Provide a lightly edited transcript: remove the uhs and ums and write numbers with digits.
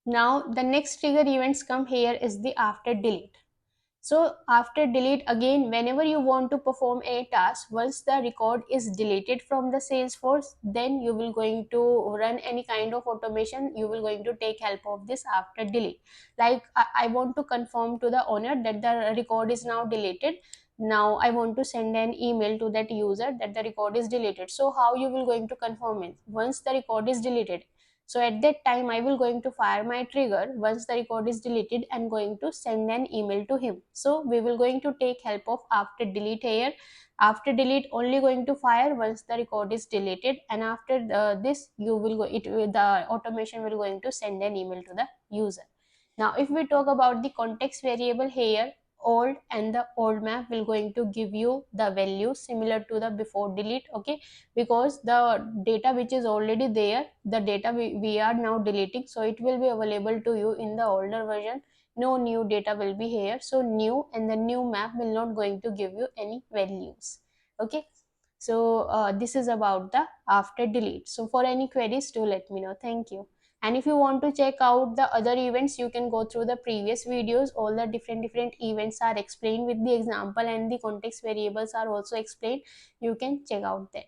Now the next trigger events come here is the after delete. So after delete, again, whenever you want to perform a task, once the record is deleted from the Salesforce, then you will going to run any kind of automation. You will going to take help of this after delete. Like I want to confirm to the owner that the record is now deleted. Now I want to send an email to that user that the record is deleted. So how you will going to confirm it? Once the record is deleted, so at that time I will going to fire my trigger. Once the record is deleted and going to send an email to him. So we will going to take help of after delete here. After delete only going to fire once the record is deleted, and after this you will go, the automation will going to send an email to the user. Now if we talk about the context variable here, old and the old map will going to give you the value similar to the before delete. Okay, because the data which is already there, the data we are now deleting, so it will be available to you in the older version. No new data will be here, so new and the new map will not going to give you any values. Okay, so this is about the after delete. So for any queries, do let me know. Thank you. And if you want to check out the other events, you can go through the previous videos. All the different events are explained with the example, and the context variables are also explained. You can check out that.